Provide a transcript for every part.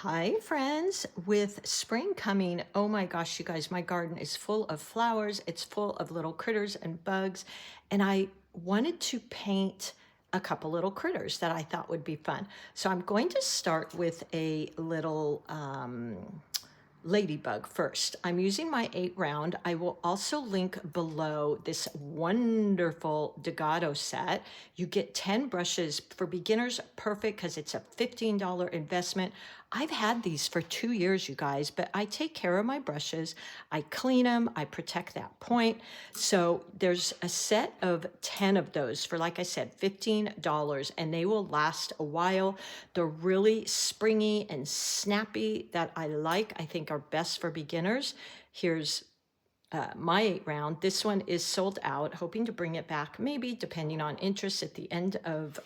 Hi friends, with spring coming, oh my gosh, you guys, my garden is full of flowers. It's full of little critters and bugs. And I wanted to paint a couple little critters that I thought would be fun. So I'm going to start with a little ladybug first. I'm using my 8 round. I will also link below this wonderful Degado set. You get 10 brushes for beginners, perfect because it's a $15 investment. I've had these for 2 years, you guys, but I take care of my brushes. I clean them, I protect that point. So there's a set of 10 of those for, like I said, $15, and they will last a while. They're really springy and snappy that I like. I think are best for beginners. Here's my 8 round. This one is sold out, hoping to bring it back, maybe depending on interest at the end of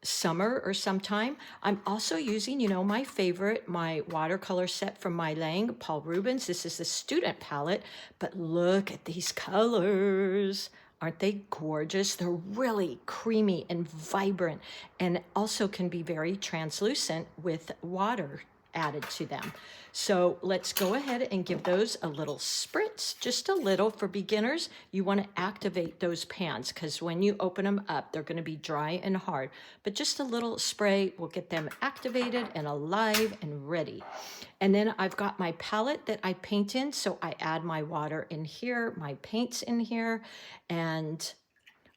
summer or sometime. I'm also using, my favorite, my watercolor set from My Lang, Paul Rubens. This is the student palette, but look at these colors. Aren't they gorgeous? They're really creamy and vibrant, and also can be very translucent with water added to them. So let's go ahead and give those a little spritz, just a little. For beginners, you want to activate those pans because when you open them up, they're going to be dry and hard. But just a little spray will get them activated and alive and ready. And then I've got my palette that I paint in. So I add my water in here, my paints in here, and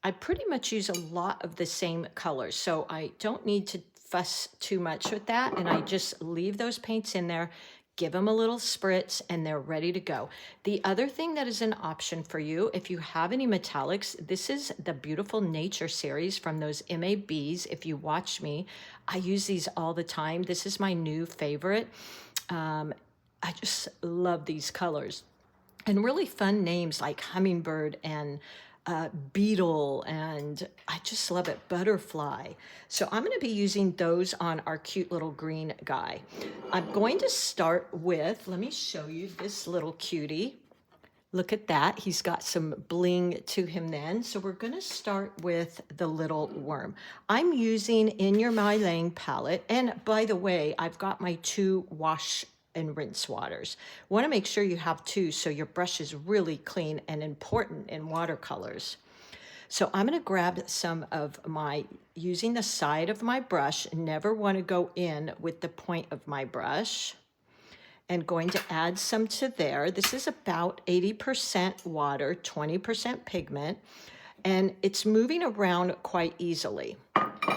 I pretty much use a lot of the same colors. So I don't need to fuss too much with that. And I just leave those paints in there, give them a little spritz, and they're ready to go. The other thing that is an option for you, if you have any metallics, this is the Beautiful Nature series from those MABs. If you watch me, I use these all the time. This is my new favorite. I just love these colors. And really fun names like Hummingbird and Beetle, and I just love it, Butterfly. So I'm going to be using those on our cute little green guy. I'm going to start with, let me show you this little cutie. Look at that. He's got some bling to him then. So we're going to start with the little worm. I'm using In Your My Lang palette. And by the way, I've got my 2 wash and rinse waters. Want to make sure you have 2 so your brush is really clean and important in watercolors. So I'm going to grab some of my, using the side of my brush, never want to go in with the point of my brush, and going to add some to there. This is about 80% water, 20% pigment, and it's moving around quite easily.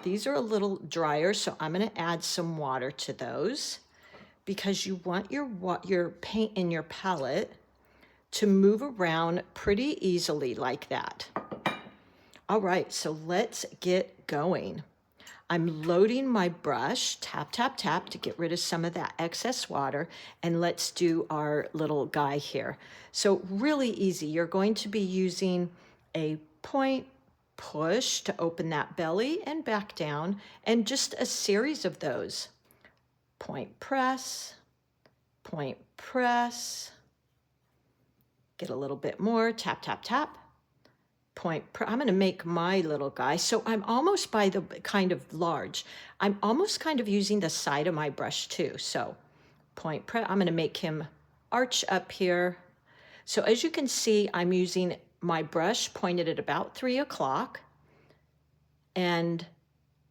These are a little drier, so I'm going to add some water to those, because you want your paint in your palette to move around pretty easily like that. All right, so let's get going. I'm loading my brush, tap, tap, tap, to get rid of some of that excess water, and let's do our little guy here. So really easy. You're going to be using a point push to open that belly and back down, and just a series of those. Point press, get a little bit more, tap, tap, tap, I'm going to make my little guy. So I'm almost by the kind of large. I'm almost kind of using the side of my brush too. So I'm going to make him arch up here. So as you can see, I'm using my brush pointed at about 3 o'clock and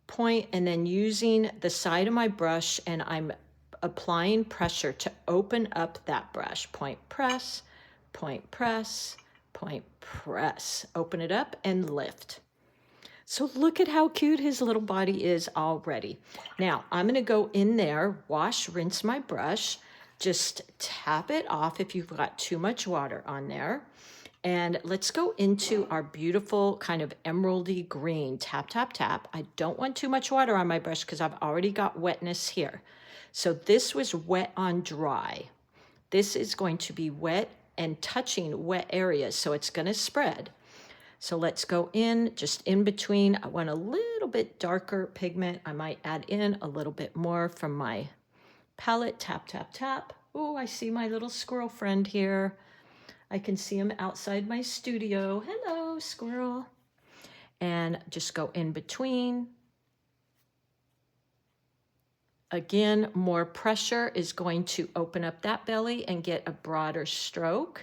point, and then using the side of my brush, and I'm applying pressure to open up that brush. Point press, open it up and lift. So look at how cute his little body is already. Now I'm going to go in there, wash, rinse my brush, just tap it off if you've got too much water on there. And let's go into our beautiful kind of emeraldy green. Tap, tap, tap. I don't want too much water on my brush because I've already got wetness here. So this was wet on dry. This is going to be wet and touching wet areas, so it's going to spread. So let's go in, just in between. I want a little bit darker pigment. I might add in a little bit more from my palette. Tap, tap, tap. Oh, I see my little squirrel friend here. I can see him outside my studio. Hello, squirrel. And just go in between. Again, more pressure is going to open up that belly and get a broader stroke.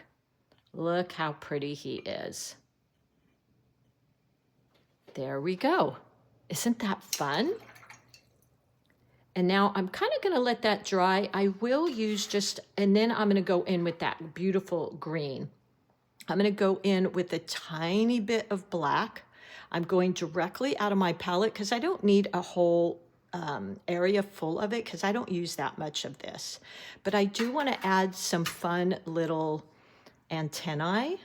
Look how pretty he is. There we go. Isn't that fun? And now I'm kind of going to let that dry. I will use just, and then I'm going to go in with that beautiful green. I'm going to go in with a tiny bit of black. I'm going directly out of my palette because I don't need a whole area full of it because I don't use that much of this. But I do want to add some fun little antennae.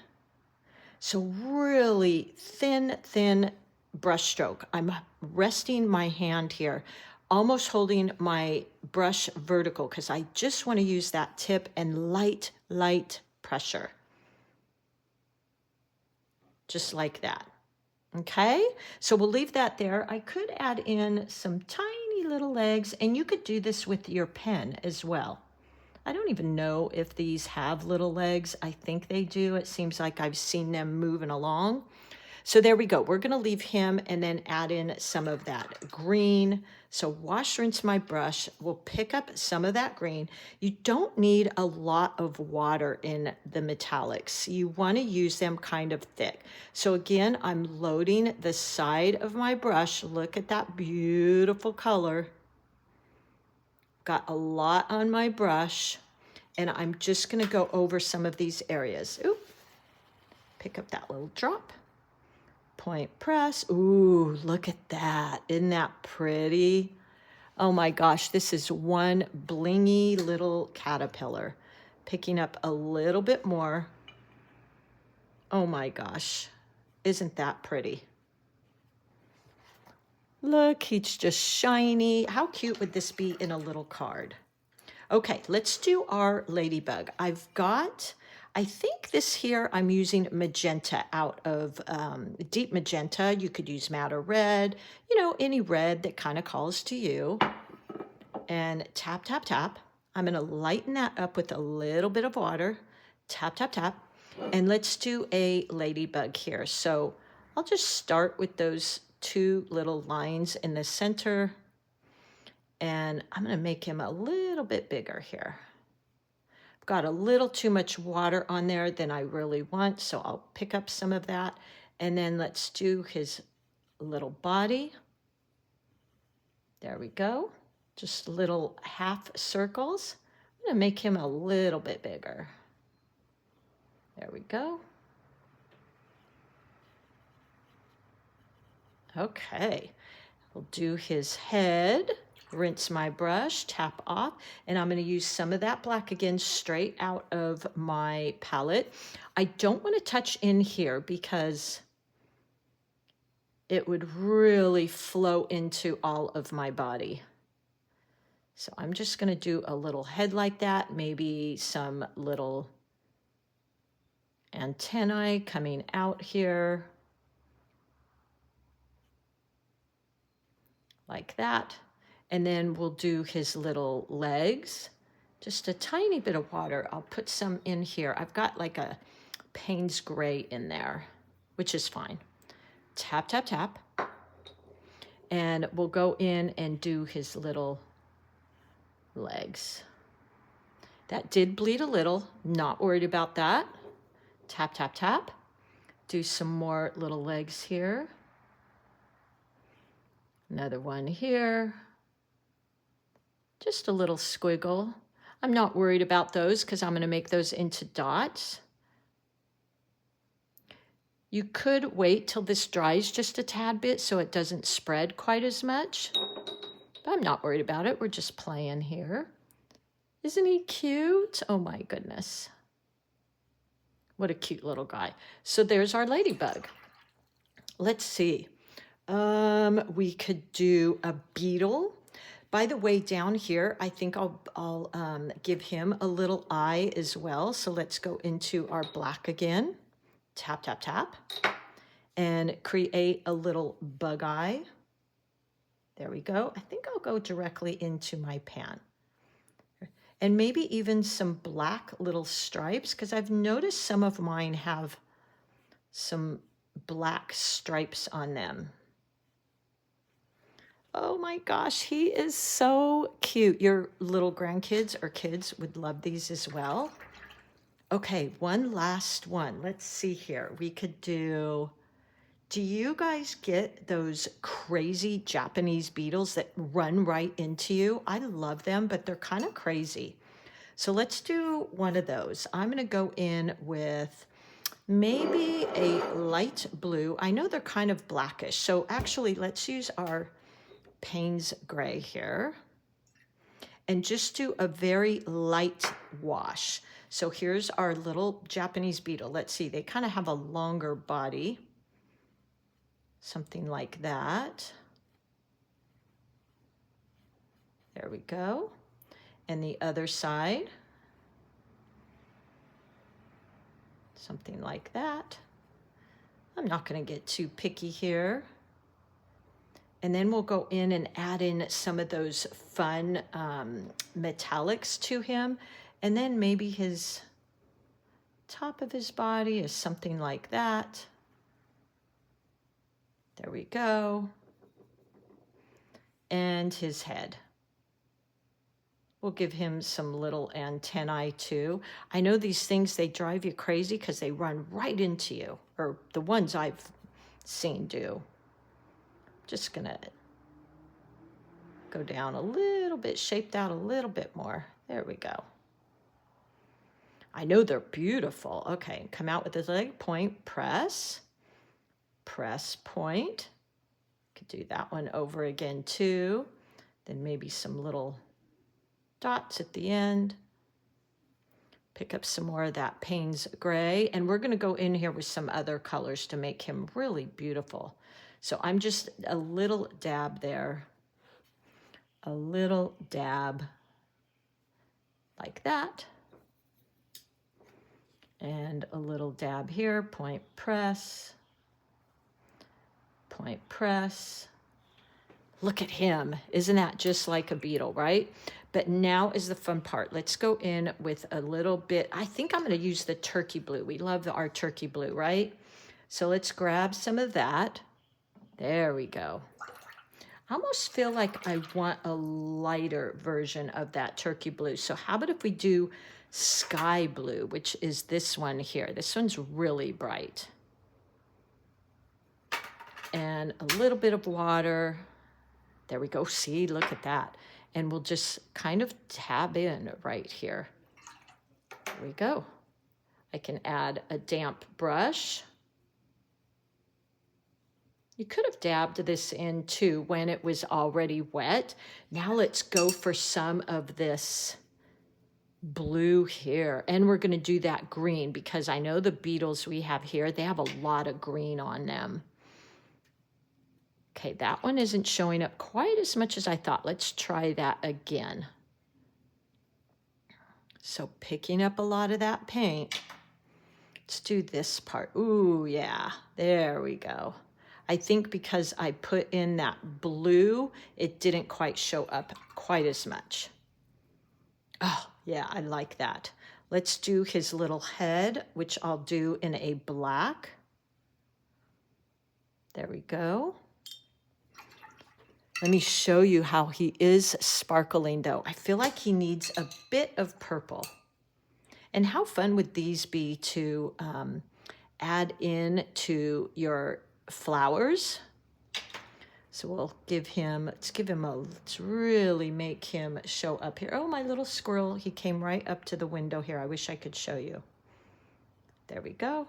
So really thin brush stroke. I'm resting my hand here, almost holding my brush vertical because I just want to use that tip and light pressure. Just like that. Okay, so we'll leave that there. I could add in some tiny little legs, and you could do this with your pen as well. I don't even know if these have little legs. I think they do. It seems like I've seen them moving along. So there we go. We're going to leave him and then add in some of that green. So wash, rinse my brush. We'll pick up some of that green. You don't need a lot of water in the metallics. You want to use them kind of thick. So again, I'm loading the side of my brush. Look at that beautiful color. Got a lot on my brush, and I'm just going to go over some of these areas. Oop. Pick up that little drop. Point press. Ooh, look at that. Isn't that pretty? Oh my gosh, this is one blingy little caterpillar. Picking up a little bit more. Oh my gosh, isn't that pretty? Look, he's just shiny. How cute would this be in a little card? Okay, let's do our ladybug. I think this here I'm using magenta out of deep magenta. You could use matte or red, you know, any red that kind of calls to you. And tap, tap, tap. I'm going to lighten that up with a little bit of water. Tap, tap, tap. And let's do a ladybug here. So I'll just start with those two little lines in the center. And I'm going to make him a little bit bigger here. Got a little too much water on there than I really want, so I'll pick up some of that. And then let's do his little body. There we go. Just little half circles. I'm going to make him a little bit bigger. There we go. Okay, we'll do his head. Rinse my brush, tap off, and I'm going to use some of that black again straight out of my palette. I don't want to touch in here because it would really flow into all of my body. So I'm just going to do a little head like that, maybe some little antennae coming out here like that. And then we'll do his little legs. Just a tiny bit of water. I'll put some in here. I've got like a Payne's Gray in there, which is fine. Tap, tap, tap. And we'll go in and do his little legs. That did bleed a little. Not worried about that. Tap, tap, tap. Do some more little legs here. Another one here. Just a little squiggle. I'm not worried about those because I'm going to make those into dots. You could wait till this dries just a tad bit so it doesn't spread quite as much. But I'm not worried about it. We're just playing here. Isn't he cute? Oh my goodness. What a cute little guy. So there's our ladybug. Let's see. We could do a beetle. By the way, down here, I think I'll give him a little eye as well. So let's go into our black again. Tap, tap, tap. And create a little bug eye. There we go. I think I'll go directly into my pan. And maybe even some black little stripes, because I've noticed some of mine have some black stripes on them. Oh my gosh, he is so cute. Your little grandkids or kids would love these as well. Okay, one last one. Let's see here. We could do you guys get those crazy Japanese beetles that run right into you? I love them, but they're kind of crazy. So let's do one of those. I'm going to go in with maybe a light blue. I know they're kind of blackish. So actually, let's use our Payne's gray here and just do a very light wash. So here's our little Japanese beetle. Let's see, they kind of have a longer body. Something like that. There we go. And the other side. Something like that. I'm not going to get too picky here. And then we'll go in and add in some of those fun metallics to him. And then maybe his top of his body is something like that. There we go. And his head. We'll give him some little antennae too. I know these things, they drive you crazy because they run right into you, or the ones I've seen do. Just gonna go down a little bit, shape that a little bit more. There we go. I know they're beautiful. Okay, come out with the leg, point, press, press, point. Could do that one over again too. Then maybe some little dots at the end. Pick up some more of that Payne's gray, and we're going to go in here with some other colors to make him really beautiful. So I'm just a little dab there, a little dab like that, and a little dab here, point, press, point, press. Look at him. Isn't that just like a beetle, right? But now is the fun part. Let's go in with a little bit. I think I'm going to use the turkey blue. We love our turkey blue, right? So let's grab some of that. There we go. I almost feel like I want a lighter version of that turkey blue. So how about if we do sky blue, which is this one here. This one's really bright. And a little bit of water. There we go. See, look at that. And we'll just kind of tab in right here. There we go. I can add a damp brush. You could have dabbed this in too when it was already wet. Now let's go for some of this blue here. And we're going to do that green because I know the beetles we have here, they have a lot of green on them. Okay, that one isn't showing up quite as much as I thought. Let's try that again. So picking up a lot of that paint. Let's do this part. Ooh, yeah, there we go. I think because I put in that blue, it didn't quite show up quite as much. Oh, yeah, I like that. Let's do his little head, which I'll do in a black. There we go. Let me show you how he is sparkling though. I feel like he needs a bit of purple. And how fun would these be to add in to your flowers? So we'll give him, let's really make him show up here. Oh, my little squirrel, he came right up to the window here. I wish I could show you. There we go.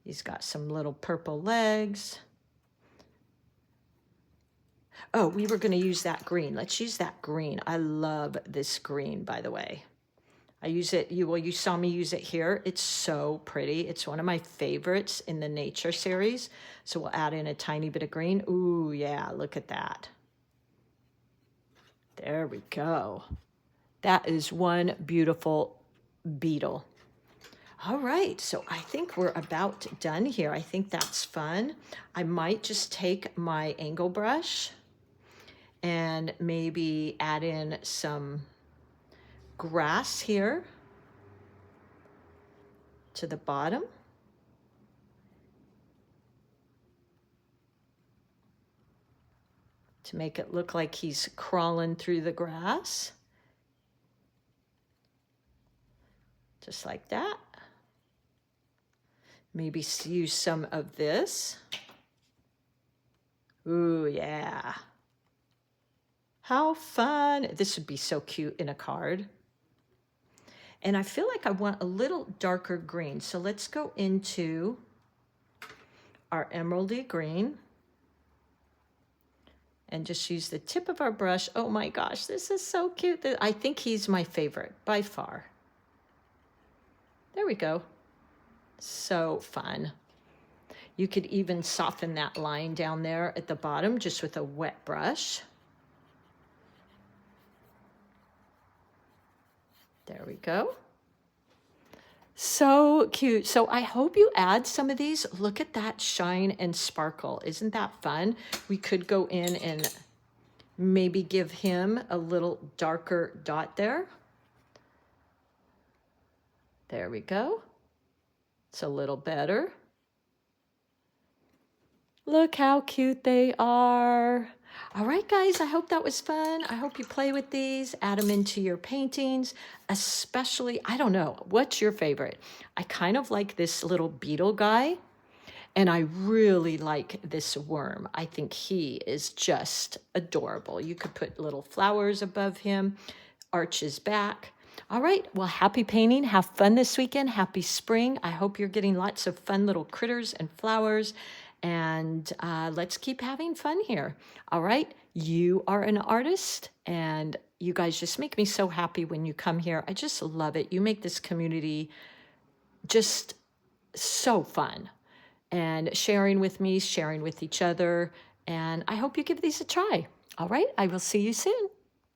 He's got some little purple legs. Oh, we were going to use that green. Let's use that green. I love this green, by the way. I use it, you saw me use it here. It's so pretty. It's one of my favorites in the nature series. So we'll add in a tiny bit of green. Ooh, yeah, look at that. There we go. That is one beautiful beetle. All right, so I think we're about done here. I think that's fun. I might just take my angle brush and maybe add in some grass here to the bottom. to make it look like he's crawling through the grass. Just like that. Maybe use some of this. Ooh, yeah. How fun. This would be so cute in a card. And I feel like I want a little darker green. So let's go into our emeraldy green and just use the tip of our brush. Oh my gosh, this is so cute. I think he's my favorite by far. There we go. So fun. You could even soften that line down there at the bottom just with a wet brush. There we go. So cute. So I hope you add some of these. Look at that shine and sparkle. Isn't that fun? We could go in and maybe give him a little darker dot there. There we go. It's a little better. Look how cute they are. All right, guys, I hope that was fun. I hope you play with these, add them into your paintings, especially, I don't know, what's your favorite? I kind of like this little beetle guy, and I really like this worm. I think he is just adorable. You could put little flowers above him, arch his back. All right, well, happy painting. Have fun this weekend. Happy spring. I hope you're getting lots of fun little critters and flowers. And let's keep having fun here. All right, you are an artist, and you guys just make me so happy when you come here. I just love it. You make this community just so fun. And sharing with me, sharing with each other. And I hope you give these a try. All right, I will see you soon.